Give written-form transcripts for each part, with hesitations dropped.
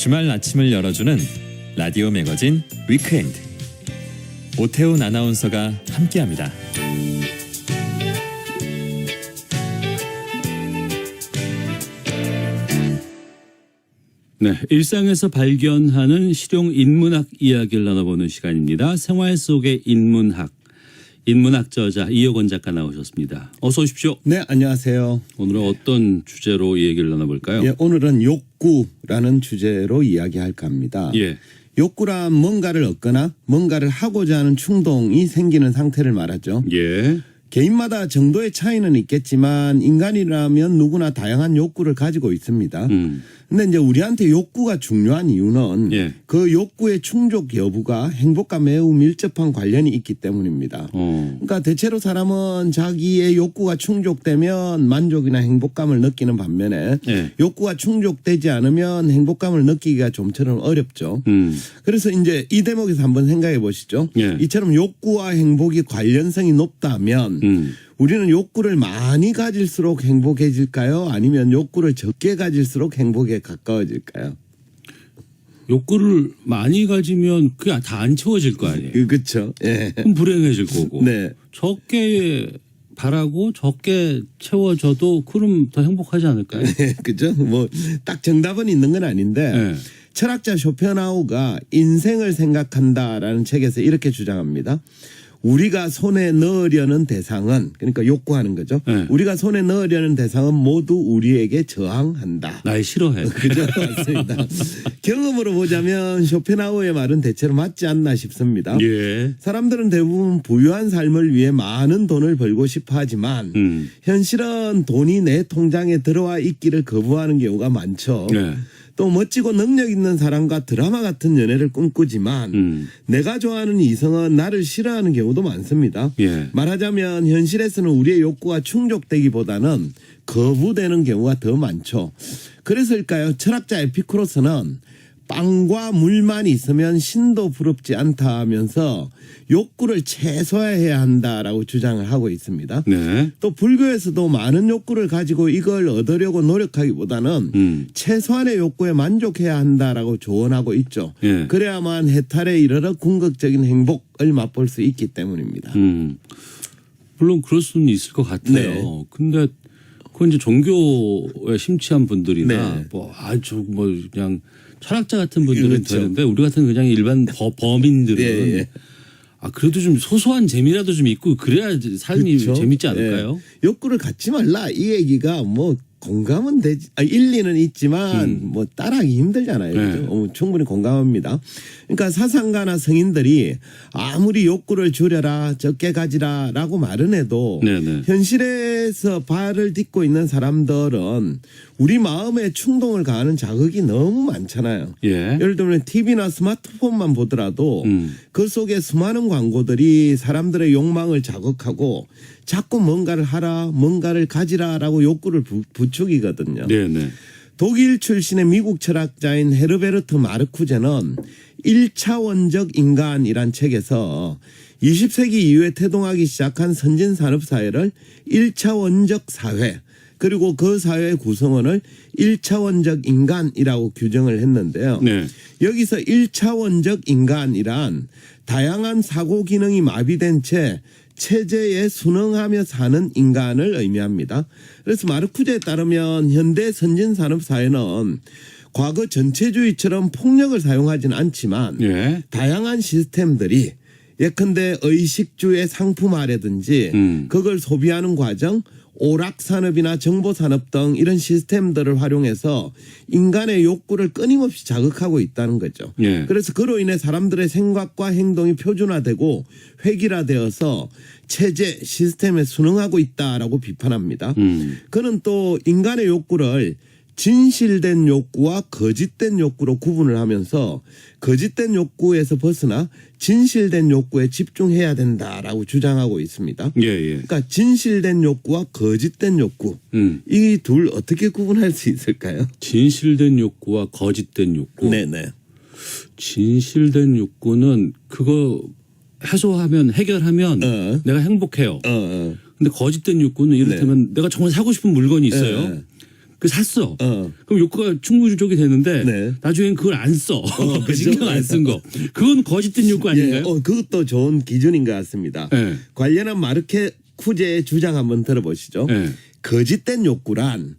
주말 아침을 열어주는 라디오 매거진 위크엔드. 오태훈 아나운서가 함께합니다. 네, 일상에서 발견하는 실용 인문학 이야기를 나눠보는 시간입니다. 생활 속의 인문학, 인문학 저자 이혁원 작가 나오셨습니다. 어서 오십시오. 네, 안녕하세요. 오늘은 어떤 주제로 이 얘기를 나눠볼까요? 예, 오늘은 욕구라는 주제로 이야기할까 합니다. 예. 욕구란 뭔가를 얻거나 뭔가를 하고자 하는 충동이 생기는 상태를 말하죠. 예. 개인마다 정도의 차이는 있겠지만 인간이라면 누구나 다양한 욕구를 가지고 있습니다. 근데 이제 우리한테 욕구가 중요한 이유는 예. 그 욕구의 충족 여부가 행복과 매우 밀접한 관련이 있기 때문입니다. 그러니까 대체로 사람은 자기의 욕구가 충족되면 만족이나 행복감을 느끼는 반면에 예. 욕구가 충족되지 않으면 행복감을 느끼기가 좀처럼 어렵죠. 그래서 이제 이 대목에서 한번 생각해 보시죠. 예. 이처럼 욕구와 행복이 관련성이 높다면 우리는 욕구를 많이 가질수록 행복해질까요? 아니면 욕구를 적게 가질수록 행복에 가까워질까요? 욕구를 많이 가지면 그게 다 안 채워질 거 아니에요. 그렇죠. 예. 그럼 불행해질 거고. 네. 적게 바라고 적게 채워져도 그럼 더 행복하지 않을까요? 그죠? 뭐 딱 정답은 있는 건 아닌데 네. 철학자 쇼펜하우가 인생을 생각한다라는 책에서 이렇게 주장합니다. 우리가 손에 넣으려는 대상은, 그러니까 욕구하는 거죠. 네. 우리가 손에 넣으려는 대상은 모두 우리에게 저항한다. 날 싫어해. 그죠? 맞습니다. 경험으로 보자면 쇼펜하우의 말은 대체로 맞지 않나 싶습니다. 예. 사람들은 대부분 부유한 삶을 위해 많은 돈을 벌고 싶어 하지만 현실은 돈이 내 통장에 들어와 있기를 거부하는 경우가 많죠. 네. 또 멋지고 능력 있는 사람과 드라마 같은 연애를 꿈꾸지만 내가 좋아하는 이성은 나를 싫어하는 경우도 많습니다. 예. 말하자면 현실에서는 우리의 욕구가 충족되기보다는 거부되는 경우가 더 많죠. 그래서일까요? 철학자 에피쿠로스는 빵과 물만 있으면 신도 부럽지 않다 하면서 욕구를 최소화해야 한다라고 주장을 하고 있습니다. 네. 또 불교에서도 많은 욕구를 가지고 이걸 얻으려고 노력하기보다는 최소한의 욕구에 만족해야 한다라고 조언하고 있죠. 예. 그래야만 해탈에 이르러 궁극적인 행복을 맛볼 수 있기 때문입니다. 물론 그럴 수는 있을 것 같아요. 네. 근데 그건 이제 종교에 심취한 분들이나 네. 뭐 아주 뭐 그냥 철학자 같은 분들은 그렇죠. 되는데 우리 같은 그냥 일반 범인들은 예, 예. 아 그래도 좀 소소한 재미라도 좀 있고 그래야 삶이 그렇죠? 재밌지 않을까요? 예. 욕구를 갖지 말라 이 얘기가 뭐 공감은 되지, 일리는 있지만 뭐 따라하기 힘들잖아요. 네. 그죠? 충분히 공감합니다. 그러니까 사상가나 성인들이 아무리 욕구를 줄여라, 적게 가지라라고 말은 해도 네네. 현실에서 발을 딛고 있는 사람들은 우리 마음에 충동을 가하는 자극이 너무 많잖아요. 예. 예를 들면 TV나 스마트폰만 보더라도 그 속에 수많은 광고들이 사람들의 욕망을 자극하고 자꾸 뭔가를 하라, 뭔가를 가지라라고 욕구를 부추기거든요. 네네. 독일 출신의 미국 철학자인 헤르베르트 마르쿠제는 1차원적 인간이란 책에서 20세기 이후에 태동하기 시작한 선진산업사회를 1차원적 사회, 그리고 그 사회의 구성원을 1차원적 인간이라고 규정을 했는데요. 네. 여기서 1차원적 인간이란 다양한 사고 기능이 마비된 채 체제에 순응하며 사는 인간을 의미합니다. 그래서 마르쿠제에 따르면 현대 선진산업 사회는 과거 전체주의처럼 폭력을 사용하지는 않지만 예. 다양한 시스템들이 예컨대 의식주의 상품화라든지 그걸 소비하는 과정, 오락산업이나 정보산업 등 이런 시스템들을 활용해서 인간의 욕구를 끊임없이 자극하고 있다는 거죠. 예. 그래서 그로 인해 사람들의 생각과 행동이 표준화되고 획일화되어서 체제, 시스템에 순응하고 있다라고 비판합니다. 그는 또 인간의 욕구를 진실된 욕구와 거짓된 욕구로 구분을 하면서 거짓된 욕구에서 벗어나 진실된 욕구에 집중해야 된다라고 주장하고 있습니다. 예, 예. 그러니까 진실된 욕구와 거짓된 욕구 이 둘 어떻게 구분할 수 있을까요? 진실된 욕구와 거짓된 욕구. 네네. 진실된 욕구는 그거 해소하면 해결하면 내가 행복해요. 근데 거짓된 욕구는 이를테면 내가 정말 사고 싶은 물건이 있어요. 그 샀어. 어. 그럼 욕구가 충족이 되는데 네. 나중엔 그걸 안 써. 그 그죠? 신경 안 쓴 거. 그건 거짓된 욕구 아닌가요? 그것도 좋은 기준인 것 같습니다. 네. 관련한 마르케쿠제의 주장 한번 들어보시죠. 네. 거짓된 욕구란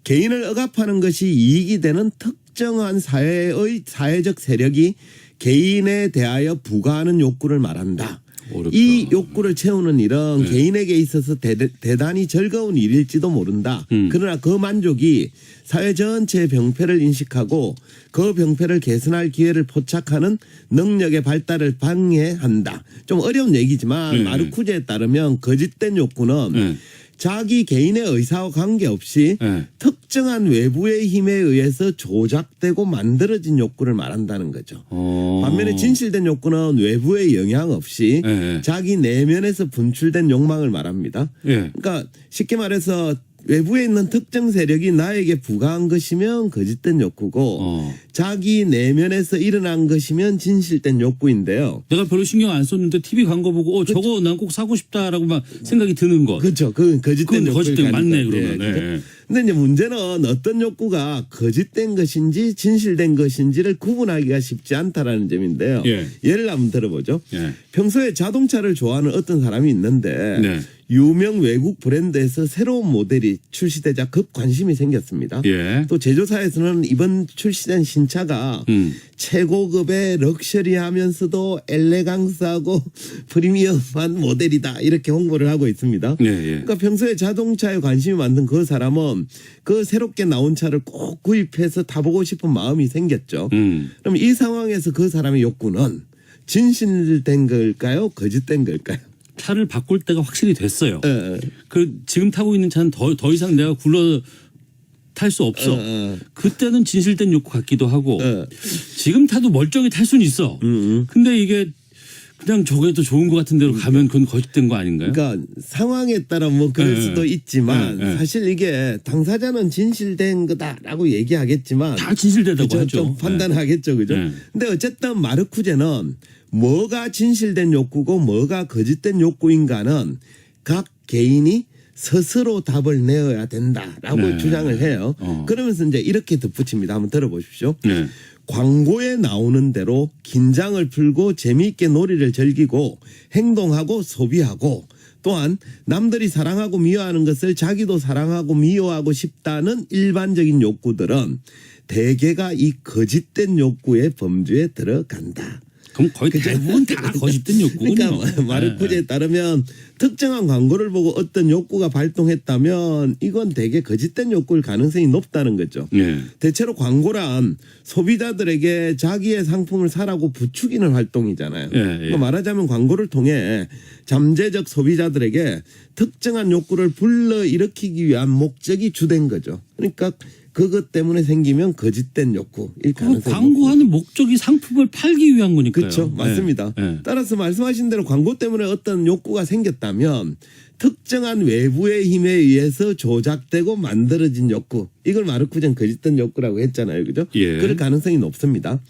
개인을 억압하는 것이 이익이 되는 특정한 사회적 세력이 개인에 대하여 부과하는 욕구를 말한다. 어렵다. 이 욕구를 채우는 일은 개인에게 있어서 대단히 즐거운 일일지도 모른다. 그러나 그 만족이 사회 전체의 병폐를 인식하고 그 병폐를 개선할 기회를 포착하는 능력의 발달을 방해한다. 좀 어려운 얘기지만 마르쿠제에 따르면 거짓된 욕구는 자기 개인의 의사와 관계없이 특정한 외부의 힘에 의해서 조작되고 만들어진 욕구를 말한다는 거죠. 반면에 진실된 욕구는 외부의 영향 없이 자기 내면에서 분출된 욕망을 말합니다. 그러니까 쉽게 말해서 외부에 있는 특정 세력이 나에게 부과한 것이면 거짓된 욕구고 자기 내면에서 일어난 것이면 진실된 욕구인데요. 내가 별로 신경 안 썼는데 TV 광고 보고 저거 난 꼭 사고 싶다라고 막 생각이 드는 것. 그렇죠. 그건 거짓된 욕구. 거짓된 맞네 그러면. 그렇죠? 근데 이제 문제는 어떤 욕구가 거짓된 것인지 진실된 것인지를 구분하기가 쉽지 않다라는 점인데요. 예를 한번 들어보죠. 평소에 자동차를 좋아하는 어떤 사람이 있는데 유명 외국 브랜드에서 새로운 모델이 출시되자 급 관심이 생겼습니다. 또 제조사에서는 이번 출시된 신차가 최고급의 럭셔리하면서도 엘레강스하고 프리미엄한 모델이다 이렇게 홍보를 하고 있습니다. 그러니까 평소에 자동차에 관심이 많던 그 사람은 그 새롭게 나온 차를 꼭 구입해서 타보고 싶은 마음이 생겼죠. 그럼 이 상황에서 그 사람의 욕구는 진실된 걸까요? 거짓된 걸까요? 차를 바꿀 때가 확실히 됐어요. 그 지금 타고 있는 차는 더 이상 내가 굴러 탈 수 없어. 그때는 진실된 욕구 같기도 하고 지금 타도 멀쩡히 탈 수는 있어. 근데 이게 그냥 저게 더 좋은 것 같은 데로 가면 그건 거짓된 거 아닌가요? 그러니까 상황에 따라 뭐 그럴 수도 있지만 사실 이게 당사자는 진실된 거다라고 얘기하겠지만 다 진실되다고 그죠? 하죠. 좀 판단하겠죠. 그죠? 근데 어쨌든 마르쿠제는 뭐가 진실된 욕구고 뭐가 거짓된 욕구인가는 각 개인이 스스로 답을 내어야 된다라고 주장을 해요. 그러면서 이제 이렇게 덧붙입니다. 한번 들어보십시오. 광고에 나오는 대로 긴장을 풀고 재미있게 놀이를 즐기고 행동하고 소비하고 또한 남들이 사랑하고 미워하는 것을 자기도 사랑하고 미워하고 싶다는 일반적인 욕구들은 대개가 이 거짓된 욕구의 범주에 들어간다. 그럼 거의 대부분 다 거짓된 욕구군요. 그러니까 마르쿠제에 따르면 특정한 광고를 보고 어떤 욕구가 발동했다면 이건 되게 거짓된 욕구일 가능성이 높다는 거죠. 대체로 광고란 소비자들에게 자기의 상품을 사라고 부추기는 활동이잖아요. 그러니까 말하자면 광고를 통해 잠재적 소비자들에게 특정한 욕구를 불러일으키기 위한 목적이 주된 거죠. 그러니까 그것 때문에 생기면 거짓된 욕구일 가능성이 광고하는 목적이 상품을 팔기 위한 거니까요. 그렇죠. 맞습니다. 따라서 말씀하신 대로 광고 때문에 어떤 욕구가 생겼다면 특정한 외부의 힘에 의해서 조작되고 만들어진 욕구. 이걸 마르쿠제는 거짓된 욕구라고 했잖아요. 그죠? 그럴 가능성이 높습니다.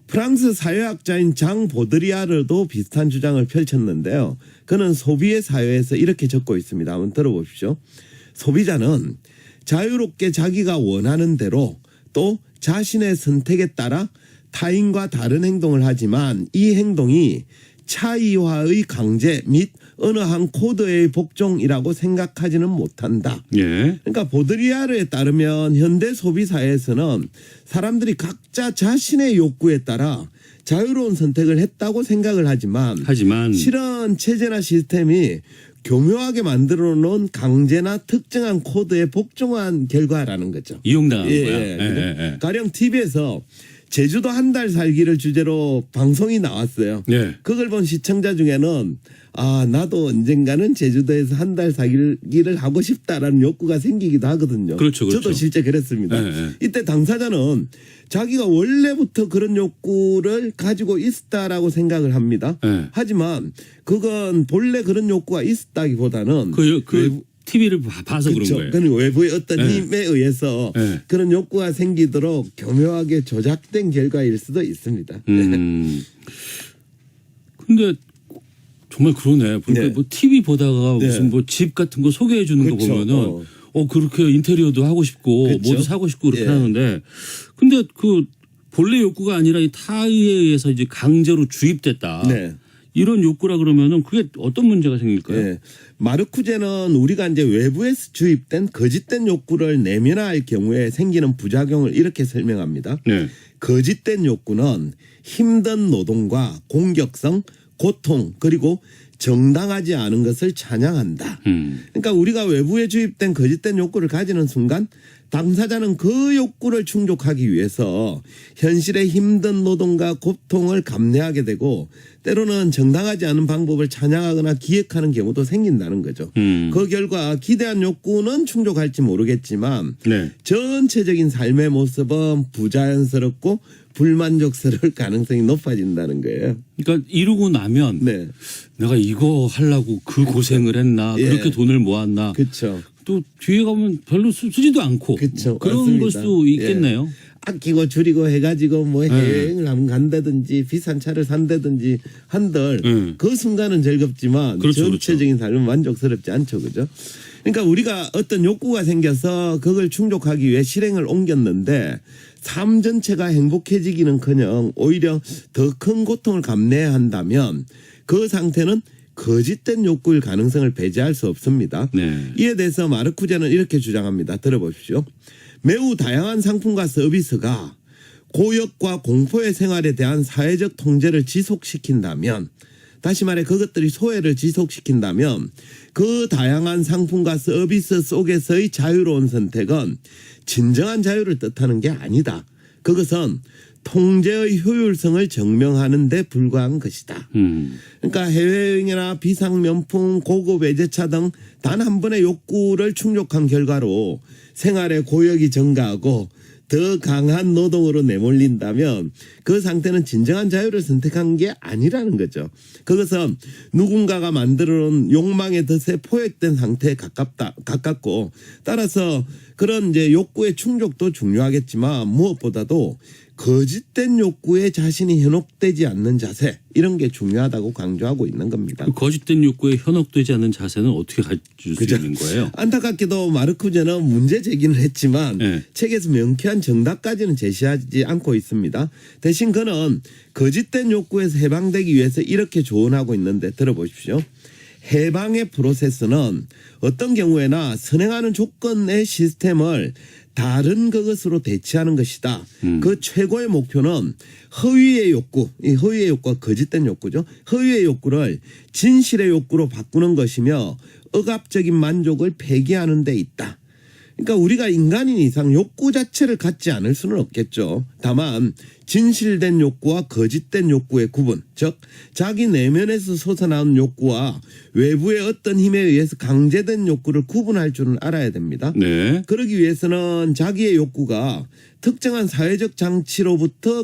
프랑스 사회학자인 장 보드리아르도 비슷한 주장을 펼쳤는데요. 그는 소비의 사회에서 이렇게 적고 있습니다. 한번 들어보십시오. 소비자는 자유롭게 자기가 원하는 대로 또 자신의 선택에 따라 타인과 다른 행동을 하지만 이 행동이 차이화의 강제 및 어느 한 코드의 복종이라고 생각하지는 못한다. 그러니까 보드리아르에 따르면 현대 소비사회에서는 사람들이 각자 자신의 욕구에 따라 자유로운 선택을 했다고 생각을 하지만 실은 체제나 시스템이 교묘하게 만들어 놓은 강제나 특정한 코드에 복종한 결과라는 거죠. 이용당한 거야. 가령 TV에서 제주도 한 달 살기를 주제로 방송이 나왔어요. 그걸 본 시청자 중에는 나도 언젠가는 제주도에서 한 달 살기를 하고 싶다라는 욕구가 생기기도 하거든요. 그렇죠. 저도 실제 그랬습니다. 이때 당사자는 자기가 원래부터 그런 욕구를 가지고 있었다라고 생각을 합니다. 하지만 그건 본래 그런 욕구가 있었다기보다는 TV를 봐서 그렇죠. 그런 거예요. 그러니까 외부의 어떤 힘에 의해서 그런 욕구가 생기도록 교묘하게 조작된 결과일 수도 있습니다. 근데 정말 그러네. 보니까 뭐 TV 보다가 무슨 뭐 집 같은 거 소개해 주는 거 보면은 그렇게 인테리어도 하고 싶고 그렇죠. 뭐도 사고 싶고 그렇게 예. 하는데 근데 그 본래 욕구가 아니라 이 타의에 의해서 이제 강제로 주입됐다. 네. 이런 욕구라 그러면은 그게 어떤 문제가 생길까요? 예. 마르쿠제는 우리가 이제 외부에서 주입된 거짓된 욕구를 내면화할 경우에 생기는 부작용을 이렇게 설명합니다. 네. 거짓된 욕구는 힘든 노동과 공격성, 고통 그리고 정당하지 않은 것을 찬양한다. 그러니까 우리가 외부에 주입된 거짓된 욕구를 가지는 순간 당사자는 그 욕구를 충족하기 위해서 현실의 힘든 노동과 고통을 감내하게 되고 때로는 정당하지 않은 방법을 찬양하거나 기획하는 경우도 생긴다는 거죠. 그 결과 기대한 욕구는 충족할지 모르겠지만 네. 전체적인 삶의 모습은 부자연스럽고 불만족스러울 가능성이 높아진다는 거예요. 그러니까 이루고 나면 네. 내가 이거 하려고 그 고생을 했나 예. 그렇게 돈을 모았나 그렇죠. 또 뒤에 가면 별로 쓰지도 않고 그쵸, 그런 맞습니다. 걸 수도 있겠네요. 아끼고 줄이고 해가지고 뭐 여행을 한번 간다든지 비싼 차를 산다든지 한들 그 순간은 즐겁지만 그렇죠, 전체적인 삶은 만족스럽지 않죠. 그죠? 그러니까 우리가 어떤 욕구가 생겨서 그걸 충족하기 위해 실행을 옮겼는데 삶 전체가 행복해지기는커녕 오히려 더 큰 고통을 감내해야 한다면 그 상태는 거짓된 욕구일 가능성을 배제할 수 없습니다. 네. 이에 대해서 마르쿠제는 이렇게 주장합니다. 들어보십시오. 매우 다양한 상품과 서비스가 고역과 공포의 생활에 대한 사회적 통제를 지속시킨다면 다시 말해 그것들이 소외를 지속시킨다면 그 다양한 상품과 서비스 속에서의 자유로운 선택은 진정한 자유를 뜻하는 게 아니다. 그것은 통제의 효율성을 증명하는 데 불과한 것이다. 그러니까 해외여행이나 비상명품, 고급 외제차 등 단 한 번의 욕구를 충족한 결과로 생활의 고역이 증가하고 더 강한 노동으로 내몰린다면 그 상태는 진정한 자유를 선택한 게 아니라는 거죠. 그것은 누군가가 만들어놓은 욕망의 덫에 포획된 상태에 가깝고 따라서 그런 이제 욕구의 충족도 중요하겠지만 무엇보다도 거짓된 욕구에 자신이 현혹되지 않는 자세 이런 게 중요하다고 강조하고 있는 겁니다. 그 거짓된 욕구에 현혹되지 않는 자세는 어떻게 가질 수 있는 거예요? 안타깝게도 마르쿠제는 문제 제기는 했지만 네. 책에서 명쾌한 정답까지는 제시하지 않고 있습니다. 대신 그는 거짓된 욕구에서 해방되기 위해서 이렇게 조언하고 있는데 들어보십시오. 해방의 프로세스는 어떤 경우에나 선행하는 조건의 시스템을 다른 그것으로 대체하는 것이다. 그 최고의 목표는 허위의 욕구, 이 허위의 욕구가 거짓된 욕구죠. 허위의 욕구를 진실의 욕구로 바꾸는 것이며 억압적인 만족을 폐기하는 데 있다. 그러니까 우리가 인간인 이상 욕구 자체를 갖지 않을 수는 없겠죠. 다만 진실된 욕구와 거짓된 욕구의 구분, 즉 자기 내면에서 솟아나는 욕구와 외부의 어떤 힘에 의해서 강제된 욕구를 구분할 줄은 알아야 됩니다. 네. 그러기 위해서는 자기의 욕구가 특정한 사회적 장치로부터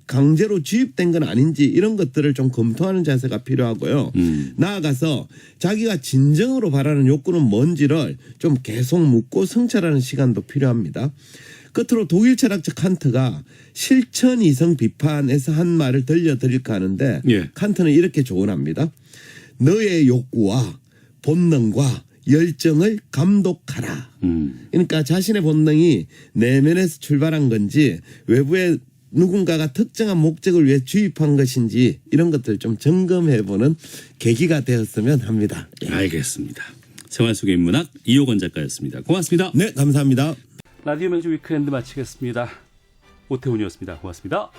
강제로 주입된 건 아닌지 이런 것들을 좀 검토하는 자세가 필요하고요. 나아가서 자기가 진정으로 바라는 욕구는 뭔지를 좀 계속 묻고 성찰하는 시간도 필요합니다. 끝으로 독일 철학자 칸트가 실천 이성 비판에서 한 말을 들려드릴까 하는데 예. 칸트는 이렇게 조언합니다. 너의 욕구와 본능과 열정을 감독하라. 그러니까 자신의 본능이 내면에서 출발한 건지 외부의 누군가가 특정한 목적을 위해 주입한 것인지 이런 것들을 좀 점검해보는 계기가 되었으면 합니다. 알겠습니다. 생활 속의 인문학 이호건 작가였습니다. 고맙습니다. 네, 감사합니다. 라디오 매주 위크엔드 마치겠습니다. 오태훈이었습니다. 고맙습니다.